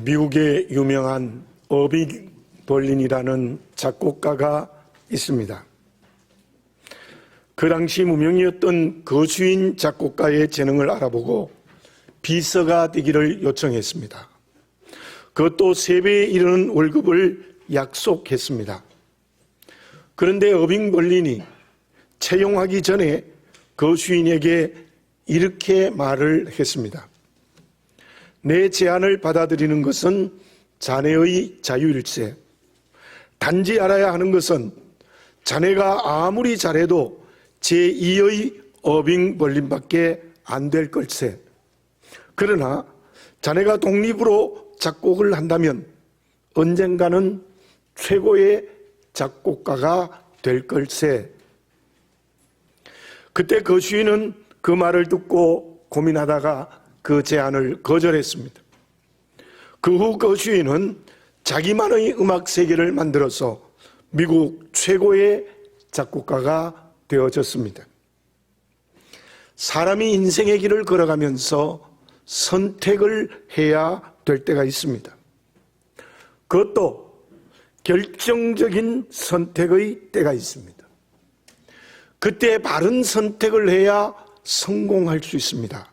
미국의 유명한 어빙 벌린이라는 작곡가가 있습니다. 그 당시 무명이었던 거수인 작곡가의 재능을 알아보고 비서가 되기를 요청했습니다. 그것도 3배에 이르는 월급을 약속했습니다. 그런데 어빙 벌린이 채용하기 전에 거수인에게 이렇게 말을 했습니다. 내 제안을 받아들이는 것은 자네의 자유일세. 단지 알아야 하는 것은 자네가 아무리 잘해도 제2의 어빙 벌린밖에 안 될 걸세. 그러나 자네가 독립으로 작곡을 한다면 언젠가는 최고의 작곡가가 될 걸세. 그때 거수인은 그 말을 듣고 고민하다가 그 제안을 거절했습니다. 그 후 거수인은 자기만의 음악 세계를 만들어서 미국 최고의 작곡가가 되어졌습니다. 사람이 인생의 길을 걸어가면서 선택을 해야 될 때가 있습니다. 그것도 결정적인 선택의 때가 있습니다. 그때 바른 선택을 해야 성공할 수 있습니다.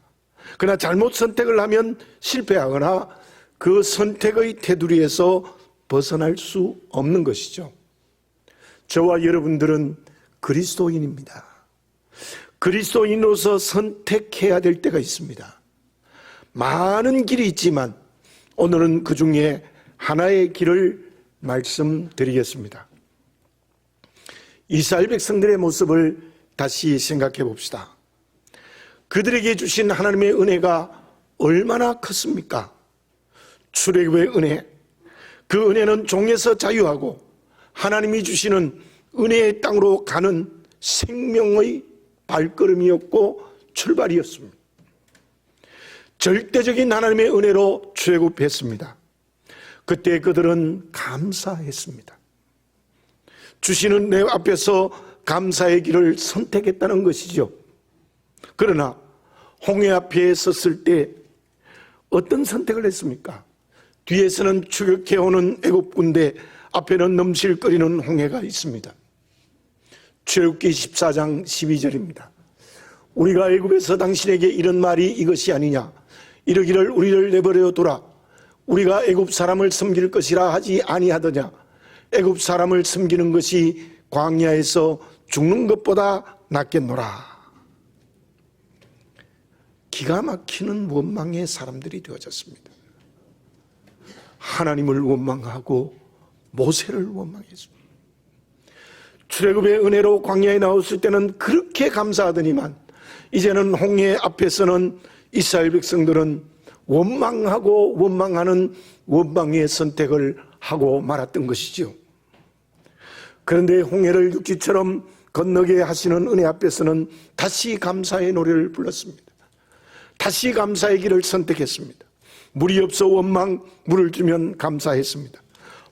그러나 잘못 선택을 하면 실패하거나 그 선택의 테두리에서 벗어날 수 없는 것이죠. 저와 여러분들은 그리스도인입니다. 그리스도인으로서 선택해야 될 때가 있습니다. 많은 길이 있지만 오늘은 그 중에 하나의 길을 말씀드리겠습니다. 이스라엘 백성들의 모습을 다시 생각해 봅시다. 그들에게 주신 하나님의 은혜가 얼마나 컸습니까? 출애굽의 은혜, 그 은혜는 종에서 자유하고 하나님이 주시는 은혜의 땅으로 가는 생명의 발걸음이었고 출발이었습니다. 절대적인 하나님의 은혜로 출애굽했습니다. 그때 그들은 감사했습니다. 주시는 내 앞에서 감사의 길을 선택했다는 것이죠. 그러나 홍해 앞에 섰을 때 어떤 선택을 했습니까? 뒤에서는 추격해오는 애굽 군대, 앞에는 넘실거리는 홍해가 있습니다. 출애굽기 14장 12절입니다. 우리가 애굽에서 당신에게 이런 말이 이것이 아니냐? 이르기를 우리를 내버려 두라. 우리가 애굽 사람을 섬길 것이라 하지 아니하더냐? 애굽 사람을 섬기는 것이 광야에서 죽는 것보다 낫겠노라. 기가 막히는 원망의 사람들이 되어졌습니다. 하나님을 원망하고 모세를 원망했습니다. 출애굽의 은혜로 광야에 나왔을 때는 그렇게 감사하더니만 이제는 홍해 앞에서는 이스라엘 백성들은 원망하고 원망하는 원망의 선택을 하고 말았던 것이죠. 그런데 홍해를 육지처럼 건너게 하시는 은혜 앞에서는 다시 감사의 노래를 불렀습니다. 다시 감사의 길을 선택했습니다. 물이 없어 원망, 물을 주면 감사했습니다.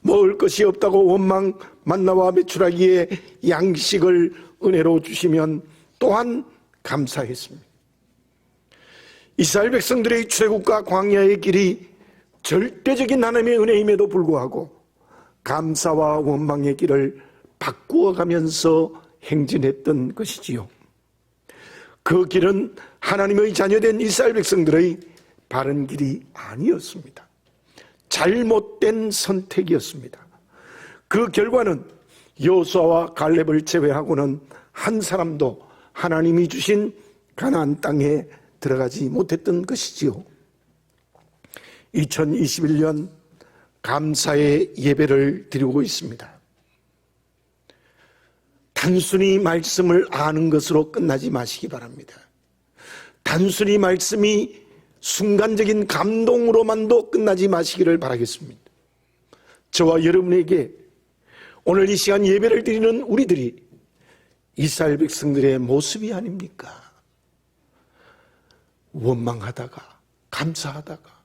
먹을 것이 없다고 원망, 만나와 메추라기에 양식을 은혜로 주시면 또한 감사했습니다. 이스라엘 백성들의 출애굽과 광야의 길이 절대적인 하나님의 은혜임에도 불구하고 감사와 원망의 길을 바꾸어가면서 행진했던 것이지요. 그 길은 하나님의 자녀된 이스라엘 백성들의 바른 길이 아니었습니다. 잘못된 선택이었습니다. 그 결과는 여호수아와 갈렙을 제외하고는 한 사람도 하나님이 주신 가나안 땅에 들어가지 못했던 것이지요. 2021년 감사의 예배를 드리고 있습니다. 단순히 말씀을 아는 것으로 끝나지 마시기 바랍니다. 단순히 말씀이 순간적인 감동으로만도 끝나지 마시기를 바라겠습니다. 저와 여러분에게 오늘 이 시간 예배를 드리는 우리들이 이스라엘 백성들의 모습이 아닙니까? 원망하다가 감사하다가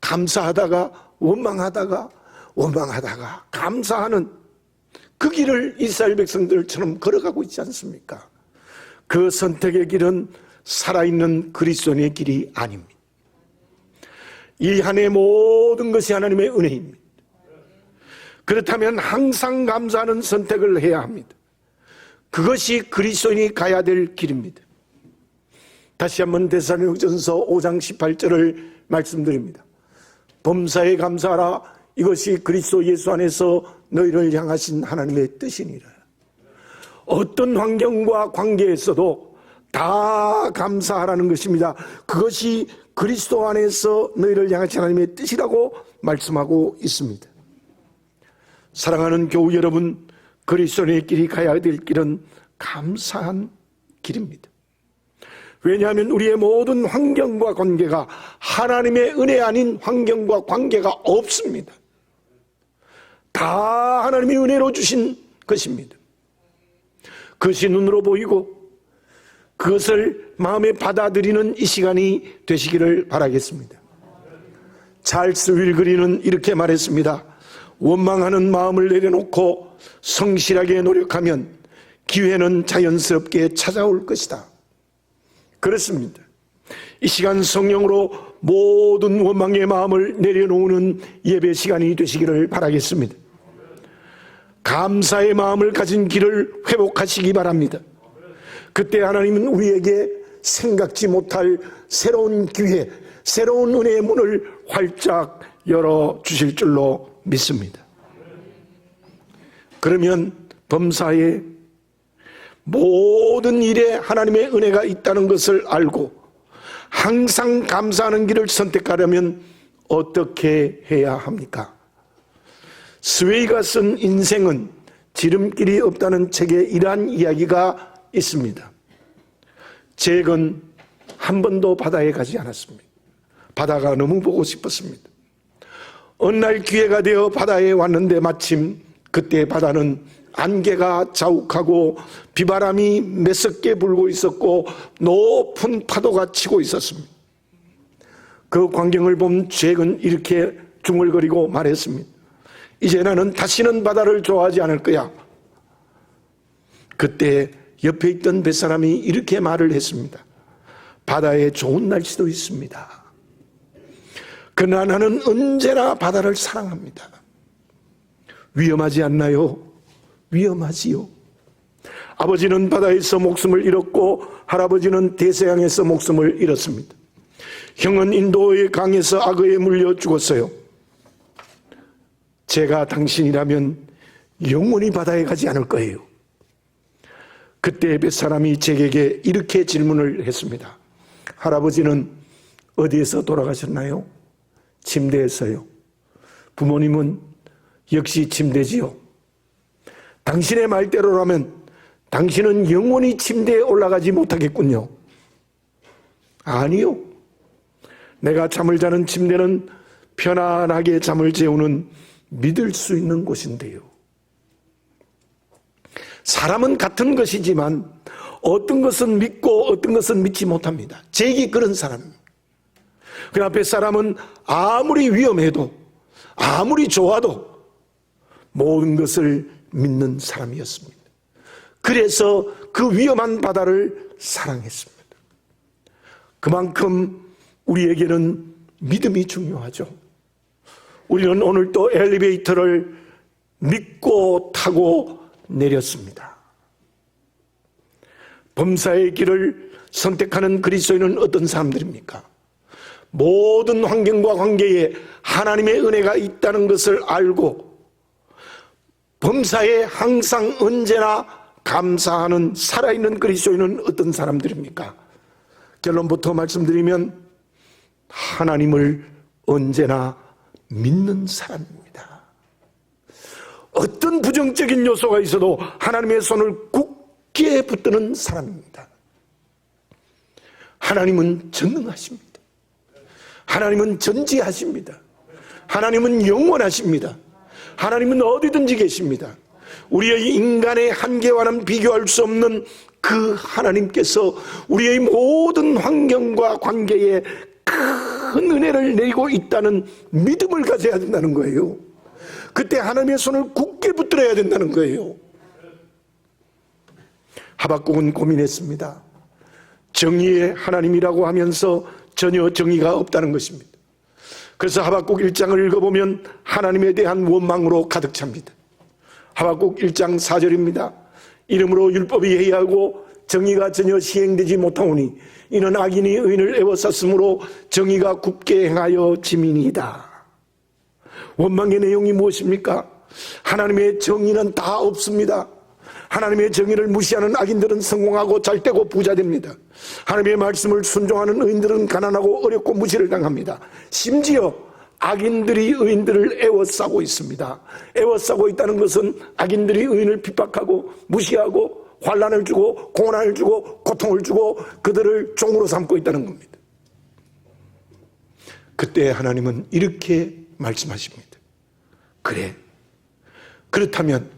감사하다가 원망하다가 원망하다가 감사하는 그 길을 이스라엘 백성들처럼 걸어가고 있지 않습니까? 그 선택의 길은 살아있는 그리스도인의 길이 아닙니다. 이 한 해 모든 것이 하나님의 은혜입니다. 그렇다면 항상 감사하는 선택을 해야 합니다. 그것이 그리스도인이 가야 될 길입니다. 다시 한번 데살로니가전서 5장 18절을 말씀드립니다. 범사에 감사하라. 이것이 그리스도 예수 안에서 너희를 향하신 하나님의 뜻이니라. 어떤 환경과 관계에서도 다 감사하라는 것입니다. 그것이 그리스도 안에서 너희를 향하신 하나님의 뜻이라고 말씀하고 있습니다. 사랑하는 교우 여러분, 그리스도인의 길이 가야 될 길은 감사한 길입니다. 왜냐하면 우리의 모든 환경과 관계가 하나님의 은혜 아닌 환경과 관계가 없습니다. 다 하나님의 은혜로 주신 것입니다. 그것이 눈으로 보이고 그것을 마음에 받아들이는 이 시간이 되시기를 바라겠습니다. 찰스 윌그리는 이렇게 말했습니다. 원망하는 마음을 내려놓고 성실하게 노력하면 기회는 자연스럽게 찾아올 것이다. 그렇습니다. 이 시간 성령으로 모든 원망의 마음을 내려놓는 예배 시간이 되시기를 바라겠습니다. 감사의 마음을 가진 길을 회복하시기 바랍니다. 그때 하나님은 우리에게 생각지 못할 새로운 기회, 새로운 은혜의 문을 활짝 열어주실 줄로 믿습니다. 그러면 범사에 모든 일에 하나님의 은혜가 있다는 것을 알고 항상 감사하는 길을 선택하려면 어떻게 해야 합니까? 스웨이가 쓴 인생은 지름길이 없다는 책에 이러한 이야기가 있습니다. 잭은 한 번도 바다에 가지 않았습니다. 바다가 너무 보고 싶었습니다. 어느 날 기회가 되어 바다에 왔는데 마침 그때 바다는 안개가 자욱하고 비바람이 매섭게 불고 있었고 높은 파도가 치고 있었습니다. 그 광경을 본 잭은 이렇게 중얼거리고 말했습니다. 이제 나는 다시는 바다를 좋아하지 않을 거야. 그때 옆에 있던 뱃사람이 이렇게 말을 했습니다. 바다에 좋은 날씨도 있습니다. 그러나 나는 언제나 바다를 사랑합니다. 위험하지 않나요? 위험하지요. 아버지는 바다에서 목숨을 잃었고 할아버지는 대서양에서 목숨을 잃었습니다. 형은 인도의 강에서 악어에 물려 죽었어요. 제가 당신이라면 영원히 바다에 가지 않을 거예요. 그때 뱃사람이 잭에게 이렇게 질문을 했습니다. 할아버지는 어디에서 돌아가셨나요? 침대에서요. 부모님은 역시 침대지요. 당신의 말대로라면 당신은 영원히 침대에 올라가지 못하겠군요. 아니요. 내가 잠을 자는 침대는 편안하게 잠을 재우는 믿을 수 있는 곳인데요. 사람은 같은 것이지만 어떤 것은 믿고 어떤 것은 믿지 못합니다. 잭이 그런 사람입니다. 그 앞에 사람은 아무리 위험해도 아무리 좋아도 모든 것을 믿는 사람이었습니다. 그래서 그 위험한 바다를 사랑했습니다. 그만큼 우리에게는 믿음이 중요하죠. 우리는 오늘 또 엘리베이터를 믿고 타고 내렸습니다. 범사의 길을 선택하는 그리스도인은 어떤 사람들입니까? 모든 환경과 관계에 하나님의 은혜가 있다는 것을 알고 범사에 항상 언제나 감사하는 살아있는 그리스도인은 어떤 사람들입니까? 결론부터 말씀드리면 하나님을 언제나 믿는 사람입니다. 어떤 부정적인 요소가 있어도 하나님의 손을 굳게 붙드는 사람입니다. 하나님은 전능하십니다. 하나님은 전지하십니다. 하나님은 영원하십니다. 하나님은 어디든지 계십니다. 우리의 인간의 한계와는 비교할 수 없는 그 하나님께서 우리의 모든 환경과 관계에 큰 은혜를 내리고 있다는 믿음을 가져야 된다는 거예요. 그때 하나님의 손을 굳게 붙들어야 된다는 거예요. 하박국은 고민했습니다. 정의의 하나님이라고 하면서 전혀 정의가 없다는 것입니다. 그래서 하박국 1장을 읽어보면 하나님에 대한 원망으로 가득 찹니다. 하박국 1장 4절입니다. 이러므로 율법이 해이하고 정의가 전혀 시행되지 못하오니 이는 악인이 의인을 애워쌌으므로 정의가 굽게 행하여 짐이니이다. 원망의 내용이 무엇입니까? 하나님의 정의는 다 없습니다. 하나님의 정의를 무시하는 악인들은 성공하고 잘되고 부자됩니다. 하나님의 말씀을 순종하는 의인들은 가난하고 어렵고 무시를 당합니다. 심지어 악인들이 의인들을 애워싸고 있습니다. 애워싸고 있다는 것은 악인들이 의인을 핍박하고 무시하고 환난을 주고 고난을 주고 고통을 주고 그들을 종으로 삼고 있다는 겁니다. 그때 하나님은 이렇게 말씀하십니다. 그래, 그렇다면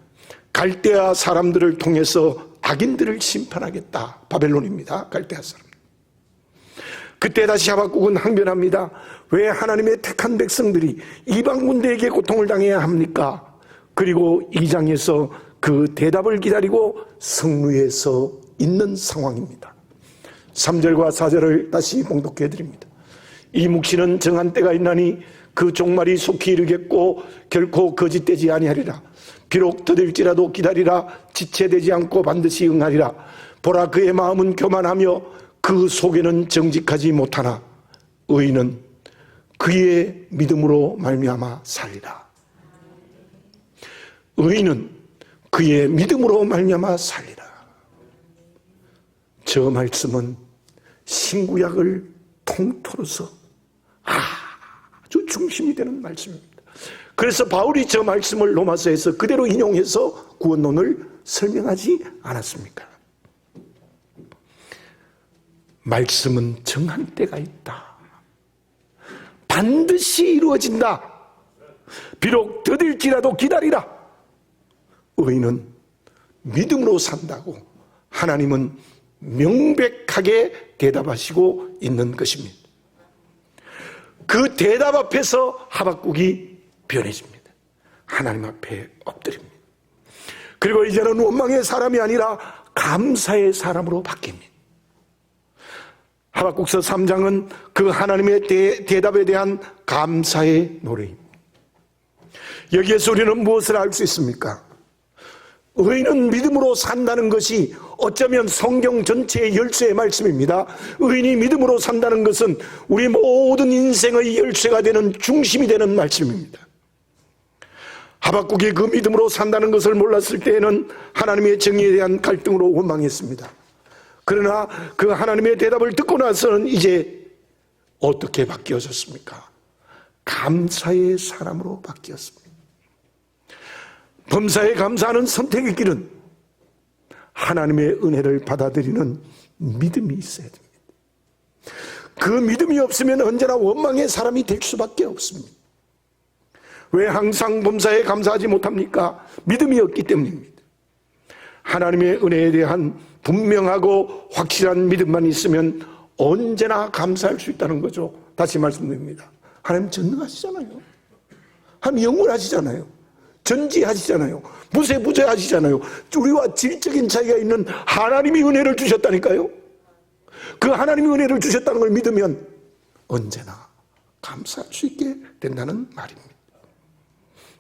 갈대아 사람들을 통해서 악인들을 심판하겠다. 바벨론입니다. 갈대아 사람. 그때 다시 하박국은 항변합니다. 왜 하나님의 택한 백성들이 이방 군대에게 고통을 당해야 합니까? 그리고 2장에서 그 대답을 기다리고 성루에 서 있는 상황입니다. 3절과 4절을 다시 봉독해 드립니다. 이 묵시는 정한 때가 있나니 그 종말이 속히 이르겠고 결코 거짓되지 아니하리라. 비록 더딜지라도 기다리라. 지체되지 않고 반드시 응하리라. 보라, 그의 마음은 교만하며 그 속에는 정직하지 못하나 의인은 그의 믿음으로 말미암아 살리라. 의인은 그의 믿음으로 말미암아 살리라. 저 말씀은 신구약을 통틀어서 아주 중심이 되는 말씀입니다. 그래서 바울이 저 말씀을 로마서에서 그대로 인용해서 구원론을 설명하지 않았습니까? 말씀은 정한 때가 있다. 반드시 이루어진다. 비록 더딜지라도 기다리라. 의인은 믿음으로 산다고 하나님은 명백하게 대답하시고 있는 것입니다. 그 대답 앞에서 하박국이 변해집니다. 하나님 앞에 엎드립니다. 그리고 이제는 원망의 사람이 아니라 감사의 사람으로 바뀝니다. 하박국서 3장은 그 하나님의 대답에 대한 감사의 노래입니다. 여기에서 우리는 무엇을 알 수 있습니까? 의인은 믿음으로 산다는 것이 어쩌면 성경 전체의 열쇠의 말씀입니다. 의인이 믿음으로 산다는 것은 우리 모든 인생의 열쇠가 되는 중심이 되는 말씀입니다. 하박국이 그 믿음으로 산다는 것을 몰랐을 때에는 하나님의 정의에 대한 갈등으로 원망했습니다. 그러나 그 하나님의 대답을 듣고 나서는 이제 어떻게 바뀌어졌습니까? 감사의 사람으로 바뀌었습니다. 범사에 감사하는 선택의 길은 하나님의 은혜를 받아들이는 믿음이 있어야 됩니다. 그 믿음이 없으면 언제나 원망의 사람이 될 수밖에 없습니다. 왜 항상 범사에 감사하지 못합니까? 믿음이 없기 때문입니다. 하나님의 은혜에 대한 분명하고 확실한 믿음만 있으면 언제나 감사할 수 있다는 거죠. 다시 말씀드립니다. 하나님 전능하시잖아요. 하나님 영원하시잖아요. 전지하시잖아요. 무세부재하시잖아요. 우리와 질적인 차이가 있는 하나님이 은혜를 주셨다니까요. 그 하나님이 은혜를 주셨다는 걸 믿으면 언제나 감사할 수 있게 된다는 말입니다.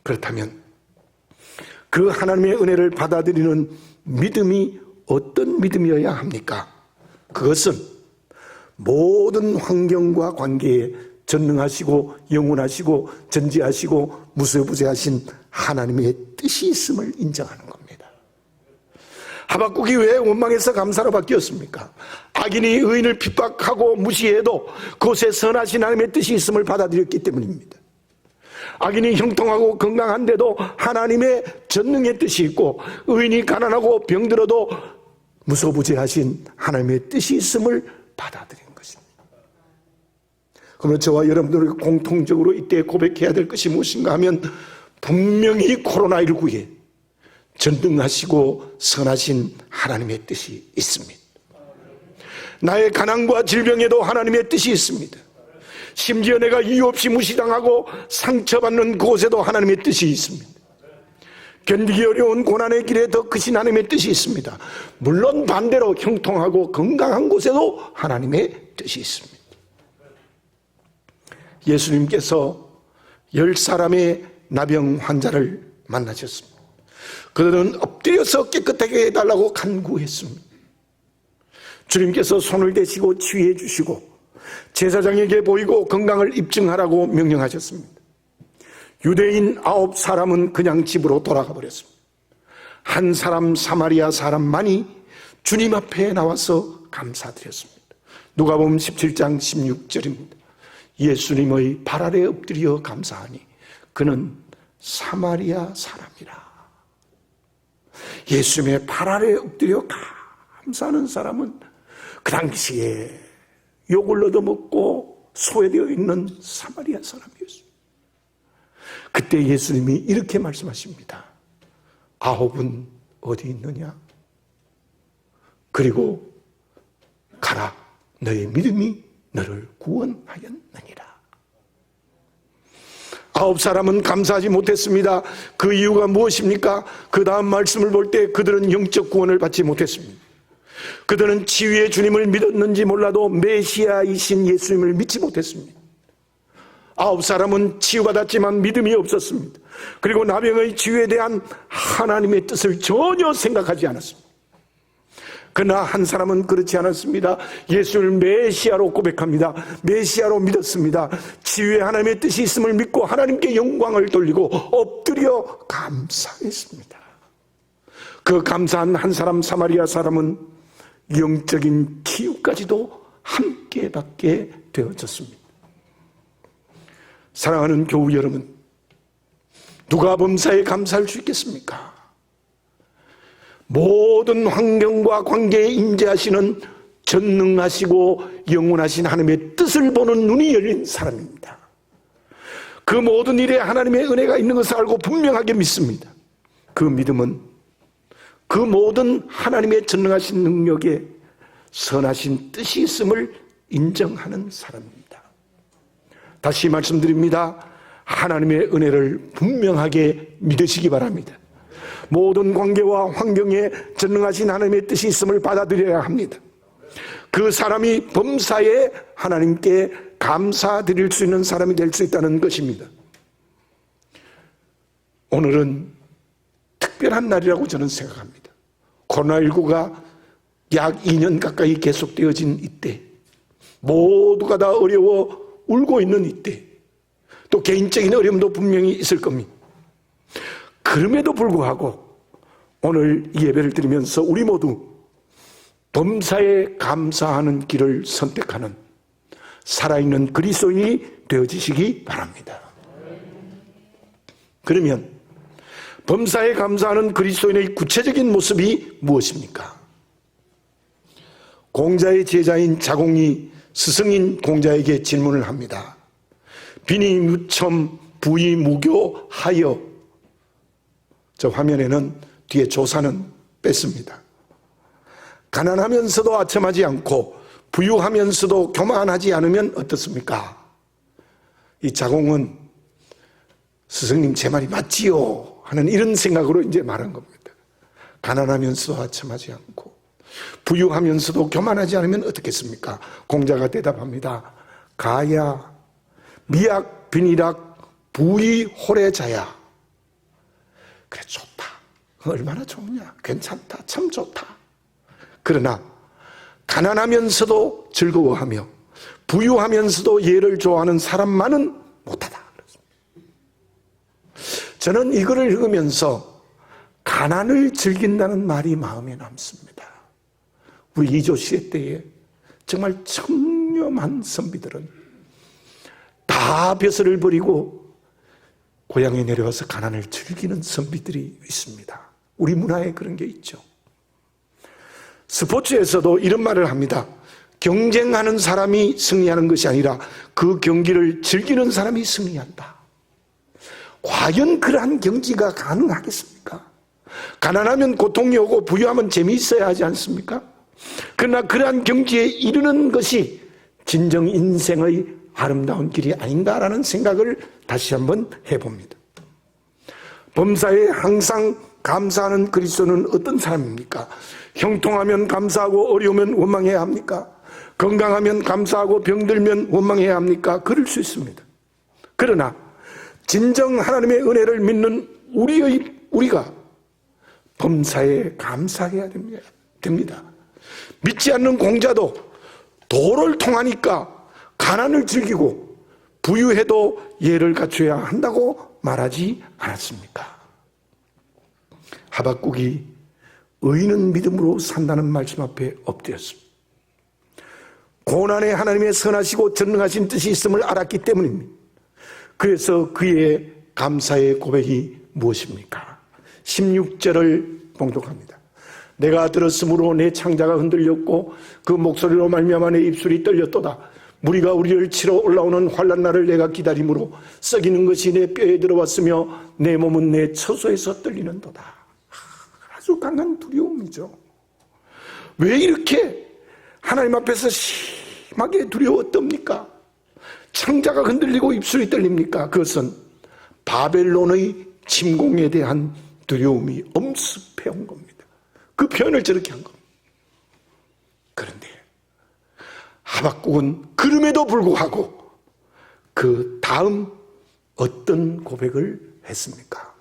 그렇다면 그 하나님의 은혜를 받아들이는 믿음이 어떤 믿음이어야 합니까? 그것은 모든 환경과 관계에 전능하시고 영원하시고 전지하시고 무소부재하신 하나님의 뜻이 있음을 인정하는 겁니다. 하박국이 왜 원망해서 감사로 바뀌었습니까? 악인이 의인을 핍박하고 무시해도 그곳에 선하신 하나님의 뜻이 있음을 받아들였기 때문입니다. 악인이 형통하고 건강한데도 하나님의 전능의 뜻이 있고 의인이 가난하고 병들어도 무소부재하신 하나님의 뜻이 있음을 받아들인 것입니다. 그러면 저와 여러분들이 공통적으로 이때 고백해야 될 것이 무엇인가 하면 분명히 코로나19에 전능하시고 선하신 하나님의 뜻이 있습니다. 나의 가난과 질병에도 하나님의 뜻이 있습니다. 심지어 내가 이유 없이 무시당하고 상처받는 그곳에도 하나님의 뜻이 있습니다. 견디기 어려운 고난의 길에 더 크신 하나님의 뜻이 있습니다. 물론 반대로 형통하고 건강한 곳에도 하나님의 뜻이 있습니다. 예수님께서 10사람의 나병 환자를 만나셨습니다. 그들은 엎드려서 깨끗하게 해달라고 간구했습니다. 주님께서 손을 대시고 치유해 주시고 제사장에게 보이고 건강을 입증하라고 명령하셨습니다. 유대인 9사람은 그냥 집으로 돌아가 버렸습니다. 한 사람, 사마리아 사람만이 주님 앞에 나와서 감사드렸습니다. 누가복음 17장 16절입니다. 예수님의 발 아래 엎드려 감사하니 그는 사마리아 사람이라. 예수님의 발 아래 엎드려 감사하는 사람은 그 당시에 욕을 얻어먹고 소외되어 있는 사마리아 사람이었습니다. 그때 예수님이 이렇게 말씀하십니다. 9은 어디 있느냐? 그리고 가라, 너의 믿음이 너를 구원하였느니라. 9사람은 감사하지 못했습니다. 그 이유가 무엇입니까? 그 다음 말씀을 볼 때 그들은 영적 구원을 받지 못했습니다. 그들은 치유의 주님을 믿었는지 몰라도 메시아이신 예수님을 믿지 못했습니다. 9사람은 치유받았지만 믿음이 없었습니다. 그리고 나병의 치유에 대한 하나님의 뜻을 전혀 생각하지 않았습니다. 그러나 한 사람은 그렇지 않았습니다. 예수를 메시아로 고백합니다. 메시아로 믿었습니다. 치유의 하나님의 뜻이 있음을 믿고 하나님께 영광을 돌리고 엎드려 감사했습니다. 그 감사한 한 사람, 사마리아 사람은 영적인 치유까지도 함께 받게 되어졌습니다. 사랑하는 교우 여러분, 누가 범사에 감사할 수 있겠습니까? 모든 환경과 관계에 임재하시는 전능하시고 영원하신 하나님의 뜻을 보는 눈이 열린 사람입니다. 그 모든 일에 하나님의 은혜가 있는 것을 알고 분명하게 믿습니다. 그 믿음은 그 모든 하나님의 전능하신 능력에 선하신 뜻이 있음을 인정하는 사람입니다. 다시 말씀드립니다. 하나님의 은혜를 분명하게 믿으시기 바랍니다. 모든 관계와 환경에 전능하신 하나님의 뜻이 있음을 받아들여야 합니다. 그 사람이 범사에 하나님께 감사드릴 수 있는 사람이 될 수 있다는 것입니다. 오늘은 특별한 날이라고 저는 생각합니다. 코로나19가 약 2년 가까이 계속되어진 이때, 모두가 다 어려워 울고 있는 이때, 또 개인적인 어려움도 분명히 있을 겁니다. 그럼에도 불구하고 오늘 이 예배를 드리면서 우리 모두 범사에 감사하는 길을 선택하는 살아있는 그리스도인이 되어지시기 바랍니다. 그러면 범사에 감사하는 그리스도인의 구체적인 모습이 무엇입니까? 공자의 제자인 자공이 스승인 공자에게 질문을 합니다. 빈이 무첨 부이 무교 하여. 저 화면에는 뒤에 조사는 뺐습니다. 가난하면서도 아첨하지 않고 부유하면서도 교만하지 않으면 어떻습니까? 이 자공은 스승님 제 말이 맞지요 하는 이런 생각으로 이제 말한 겁니다. 가난하면서도 아첨하지 않고 부유하면서도 교만하지 않으면 어떻겠습니까? 공자가 대답합니다. 가야 미약 빈이락 부이 호래자야. 그래, 좋다. 얼마나 좋으냐. 괜찮다. 참 좋다. 그러나 가난하면서도 즐거워하며 부유하면서도 예를 좋아하는 사람만은 못하다. 저는 이거를 읽으면서 가난을 즐긴다는 말이 마음에 남습니다. 우리 이조 시대 때에 정말 청렴한 선비들은 다 벼슬을 버리고 고향에 내려와서 가난을 즐기는 선비들이 있습니다. 우리 문화에 그런 게 있죠. 스포츠에서도 이런 말을 합니다. 경쟁하는 사람이 승리하는 것이 아니라 그 경기를 즐기는 사람이 승리한다. 과연 그러한 경지가 가능하겠습니까? 가난하면 고통이 오고 부유하면 재미있어야 하지 않습니까? 그러나 그러한 경지에 이르는 것이 진정 인생의 아름다운 길이 아닌가라는 생각을 다시 한번 해봅니다. 범사에 항상 감사하는 그리스도는 어떤 사람입니까? 형통하면 감사하고 어려우면 원망해야 합니까? 건강하면 감사하고 병들면 원망해야 합니까? 그럴 수 있습니다. 그러나 진정 하나님의 은혜를 믿는 우리가 범사에 감사해야 됩니다. 믿지 않는 공자도 도를 통하니까 가난을 즐기고 부유해도 예를 갖춰야 한다고 말하지 않았습니까? 하박국이 의인은 믿음으로 산다는 말씀 앞에 엎드렸습니다. 고난에 하나님의 선하시고 전능하신 뜻이 있음을 알았기 때문입니다. 그래서 그의 감사의 고백이 무엇입니까? 16절을 봉독합니다. 내가 들었으므로 내 창자가 흔들렸고 그 목소리로 말미암아 내 입술이 떨렸도다. 무리가 우리를 치러 올라오는 환난 날을 내가 기다림으로 썩이는 것이 내 뼈에 들어왔으며 내 몸은 내 처소에서 떨리는도다. 아주 강한 두려움이죠. 왜 이렇게 하나님 앞에서 심하게 두려웠답니까? 창자가 흔들리고 입술이 떨립니까? 그것은 바벨론의 침공에 대한 두려움이 엄습해온 겁니다. 그 표현을 저렇게 한 겁니다. 그런데 하박국은 그럼에도 불구하고 그 다음 어떤 고백을 했습니까?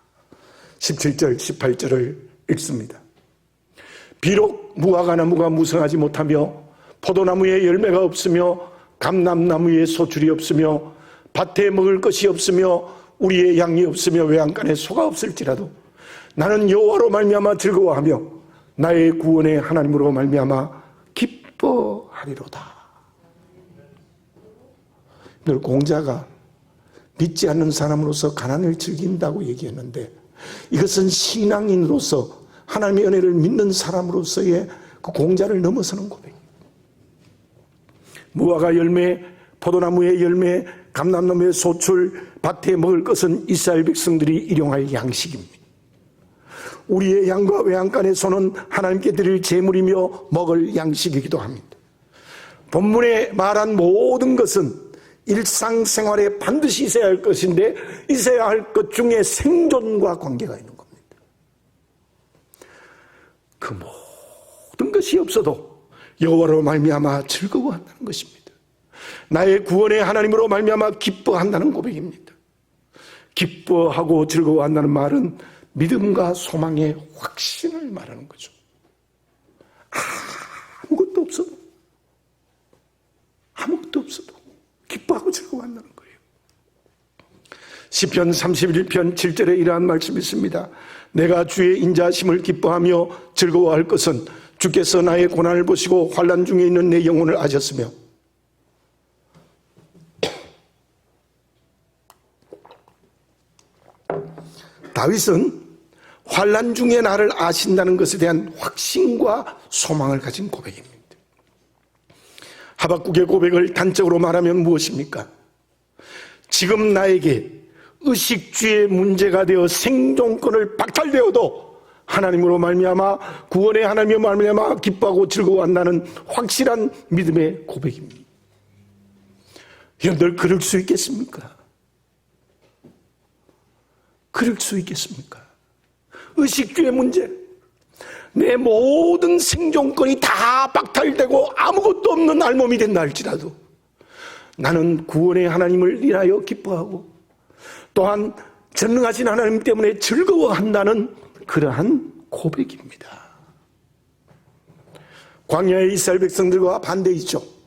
17절 18절을 읽습니다. 비록 무화과 나무가 무성하지 못하며 포도나무에 열매가 없으며 감람나무에 소출이 없으며 밭에 먹을 것이 없으며 우리의 양이 없으며 외양간에 소가 없을지라도 나는 여호와로 말미암아 즐거워하며 나의 구원의 하나님으로 말미암아 기뻐하리로다. 늘 공자가 믿지 않는 사람으로서 가난을 즐긴다고 얘기했는데 이것은 신앙인으로서 하나님의 은혜를 믿는 사람으로서의 그 공자를 넘어서는 고백입니다. 무화과 열매, 포도나무의 열매, 감람나무의 소출, 밭에 먹을 것은 이스라엘 백성들이 일용할 양식입니다. 우리의 양과 외양간의 소는 하나님께 드릴 제물이며 먹을 양식이기도 합니다. 본문에 말한 모든 것은 일상생활에 반드시 있어야 할 것인데 있어야 할 것 중에 생존과 관계가 있는 겁니다. 그 모든 것이 없어도 여호와로 말미암아 즐거워한다는 것입니다. 나의 구원의 하나님으로 말미암아 기뻐한다는 고백입니다. 기뻐하고 즐거워한다는 말은 믿음과 소망의 확신을 말하는 거죠. 아무것도 없어도 기뻐하고 즐거워한다는 거예요. 시편 31편 7절에 이러한 말씀이 있습니다. 내가 주의 인자하심을 기뻐하며 즐거워할 것은 주께서 나의 고난을 보시고 환난 중에 있는 내 영혼을 아셨으며 다윗은 환난 중에 나를 아신다는 것에 대한 확신과 소망을 가진 고백입니다. 하박국의 고백을 단적으로 말하면 무엇입니까? 지금 나에게 의식주의 문제가 되어 생존권을 박탈되어도 하나님으로 말미암아 구원의 하나님으로 말미암아 기뻐하고 즐거워한다는 확실한 믿음의 고백입니다. 여러분들 그럴 수 있겠습니까? 그럴 수 있겠습니까? 의식주의 문제, 내 모든 생존권이 다 박탈되고 아무것도 없는 알몸이 된다 할지라도 나는 구원의 하나님을 인하여 기뻐하고 또한 전능하신 하나님 때문에 즐거워한다는 그러한 고백입니다. 광야의 이스라엘 백성들과 반대이죠.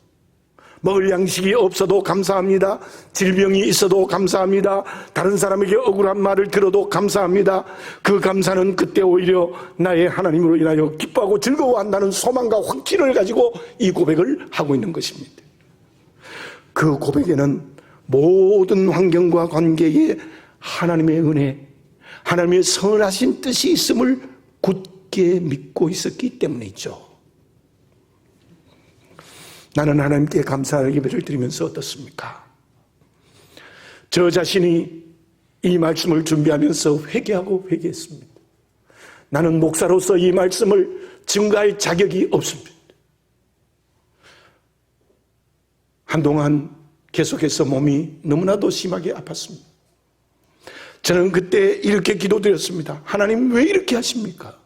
먹을 양식이 없어도 감사합니다. 질병이 있어도 감사합니다. 다른 사람에게 억울한 말을 들어도 감사합니다. 그 감사는 그때 오히려 나의 하나님으로 인하여 기뻐하고 즐거워한다는 소망과 확신을 가지고 이 고백을 하고 있는 것입니다. 그 고백에는 모든 환경과 관계에 하나님의 은혜, 하나님의 선하신 뜻이 있음을 굳게 믿고 있었기 때문이죠. 나는 하나님께 감사의 예배를 드리면서 어떻습니까? 저 자신이 이 말씀을 준비하면서 회개했습니다. 나는 목사로서 이 말씀을 증거할 자격이 없습니다. 한동안 계속해서 몸이 너무나도 심하게 아팠습니다. 저는 그때 이렇게 기도드렸습니다. 하나님 왜 이렇게 하십니까?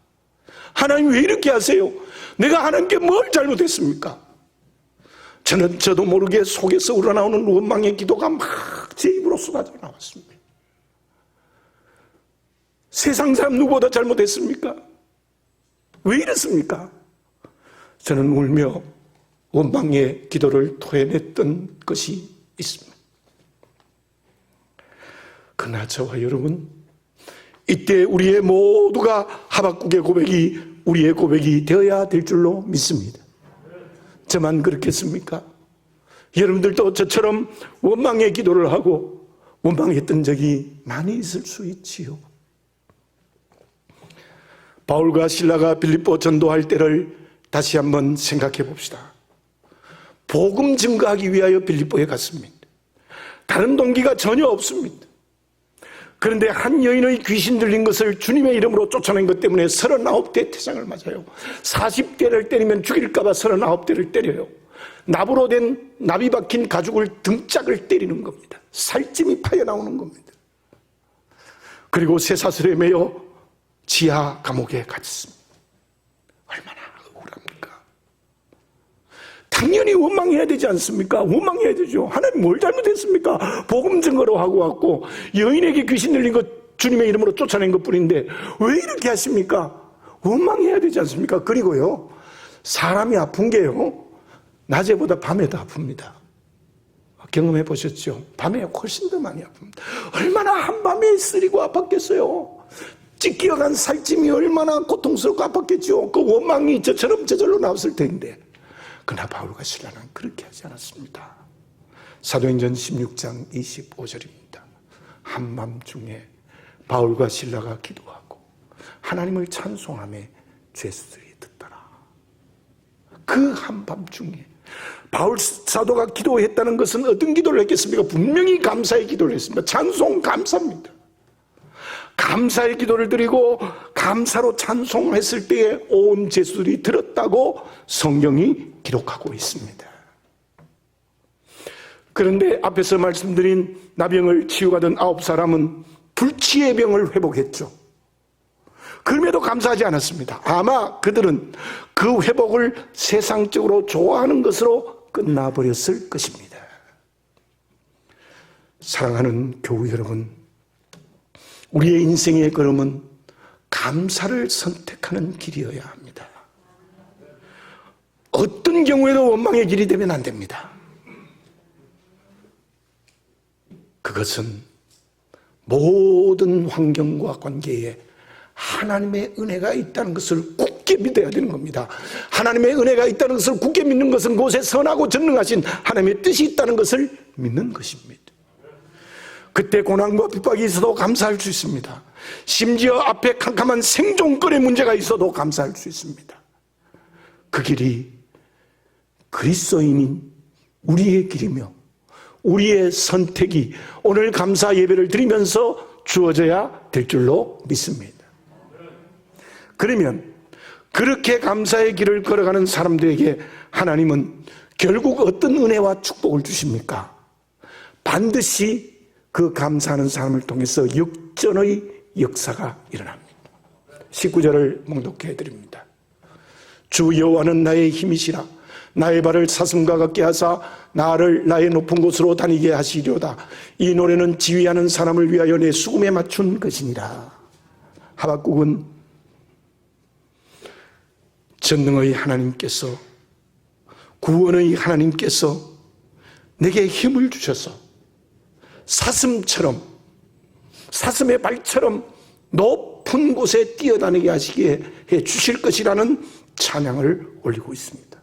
하나님 왜 이렇게 하세요? 내가 하나님께 뭘 잘못했습니까? 저도 모르게 속에서 우러나오는 원망의 기도가 막 제 입으로 쏟아져 나왔습니다. 세상 사람 누구보다 잘못했습니까? 왜 이랬습니까? 저는 울며 원망의 기도를 토해냈던 것이 있습니다. 그러나 저와 여러분, 이때 우리의 모두가 하박국의 고백이 우리의 고백이 되어야 될 줄로 믿습니다. 저만 그렇겠습니까? 여러분들도 저처럼 원망의 기도를 하고 원망했던 적이 많이 있을 수 있지요. 바울과 실라가 빌립보 전도할 때를 다시 한번 생각해 봅시다. 복음 증거하기 위하여 빌립보에 갔습니다. 다른 동기가 전혀 없습니다. 그런데 한 여인의 귀신 들린 것을 주님의 이름으로 쫓아낸 것 때문에 39대 태장을 맞아요. 40대를 때리면 죽일까 봐 39대를 때려요. 납으로 된 나비 박힌 가죽을 등짝을 때리는 겁니다. 살찜이 파여나오는 겁니다. 그리고 쇠사슬에 매여 지하 감옥에 갇혔습니다. 얼마나 억울합니까? 당연히 원망해야 되지 않습니까? 원망해야 되죠. 하나님 뭘 잘못했습니까? 복음 증거로 하고 왔고 여인에게 귀신 들린 것 주님의 이름으로 쫓아낸 것뿐인데 왜 이렇게 하십니까? 원망해야 되지 않습니까? 그리고요, 사람이 아픈 게요, 낮에보다 밤에 더 아픕니다. 경험해 보셨죠? 밤에 훨씬 더 많이 아픕니다. 얼마나 한밤에 쓰리고 아팠겠어요. 찢겨간 살찜이 얼마나 고통스럽고 아팠겠죠. 그 원망이 저처럼 저절로 나왔을 텐데. 그러나 바울과 실라는 그렇게 하지 않았습니다. 사도행전 16장 25절입니다. 한밤중에 바울과 실라가 기도하고 하나님을 찬송하며 죄수들이 듣더라. 그 한밤중에 바울 사도가 기도했다는 것은 어떤 기도를 했겠습니까? 분명히 감사의 기도를 했습니다. 찬송 감사입니다. 감사의 기도를 드리고 감사로 찬송했을 때에 온 죄수들이 들었다고 성경이 기록하고 있습니다. 그런데 앞에서 말씀드린 나병을 치유하던 9사람은 불치의 병을 회복했죠. 그럼에도 감사하지 않았습니다. 아마 그들은 그 회복을 세상적으로 좋아하는 것으로 끝나버렸을 것입니다. 사랑하는 교우 여러분, 우리의 인생의 걸음은 감사를 선택하는 길이어야 합니다. 어떤 경우에도 원망의 길이 되면 안 됩니다. 그것은 모든 환경과 관계에 하나님의 은혜가 있다는 것을 굳게 믿어야 되는 겁니다. 하나님의 은혜가 있다는 것을 굳게 믿는 것은 그곳에 선하고 전능하신 하나님의 뜻이 있다는 것을 믿는 것입니다. 그때 고난과 핍박이 있어도 감사할 수 있습니다. 심지어 앞에 캄캄한 생존권의 문제가 있어도 감사할 수 있습니다. 그 길이 그리스도인인 우리의 길이며 우리의 선택이 오늘 감사 예배를 드리면서 주어져야 될 줄로 믿습니다. 그러면 그렇게 감사의 길을 걸어가는 사람들에게 하나님은 결국 어떤 은혜와 축복을 주십니까? 반드시 그 감사하는 사람을 통해서 역전의 역사가 일어납니다. 19절을 봉독해 드립니다. 주 여호와는 나의 힘이시라. 나의 발을 사슴과 같게 하사 나를 나의 높은 곳으로 다니게 하시려다. 이 노래는 지휘하는 사람을 위하여 내 수금에 맞춘 것이니라. 하박국은 전능의 하나님께서, 구원의 하나님께서 내게 힘을 주셔서 사슴처럼, 사슴의 발처럼 높은 곳에 뛰어다니게 하시게 해 주실 것이라는 찬양을 올리고 있습니다.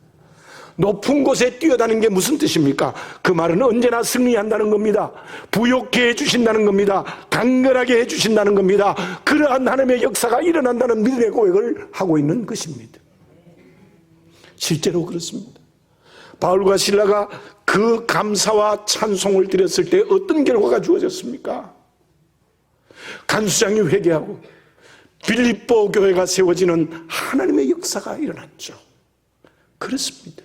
높은 곳에 뛰어다니는 게 무슨 뜻입니까? 그 말은 언제나 승리한다는 겁니다. 부욕케 해주신다는 겁니다. 강건하게 해주신다는 겁니다. 그러한 하나님의 역사가 일어난다는 믿음의 고백을 하고 있는 것입니다. 실제로 그렇습니다. 바울과 실라가 그 감사와 찬송을 드렸을 때 어떤 결과가 주어졌습니까? 간수장이 회개하고 빌립보 교회가 세워지는 하나님의 역사가 일어났죠. 그렇습니다.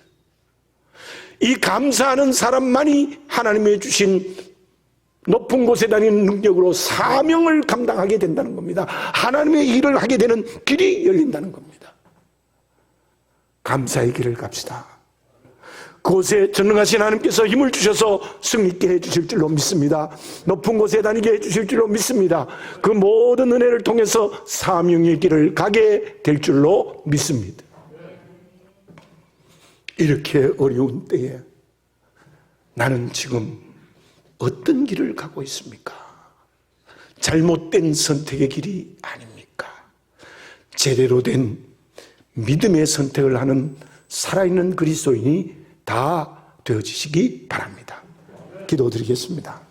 이 감사하는 사람만이 하나님이 주신 높은 곳에 다니는 능력으로 사명을 감당하게 된다는 겁니다. 하나님의 일을 하게 되는 길이 열린다는 겁니다. 감사의 길을 갑시다. 그곳에 전능하신 하나님께서 힘을 주셔서 승리 있게 해주실 줄로 믿습니다. 높은 곳에 다니게 해주실 줄로 믿습니다. 그 모든 은혜를 통해서 사명의 길을 가게 될 줄로 믿습니다. 이렇게 어려운 때에 나는 지금 어떤 길을 가고 있습니까? 잘못된 선택의 길이 아닙니까? 제대로 된 믿음의 선택을 하는 살아있는 그리스도인이 다 되어지시기 바랍니다. 기도드리겠습니다.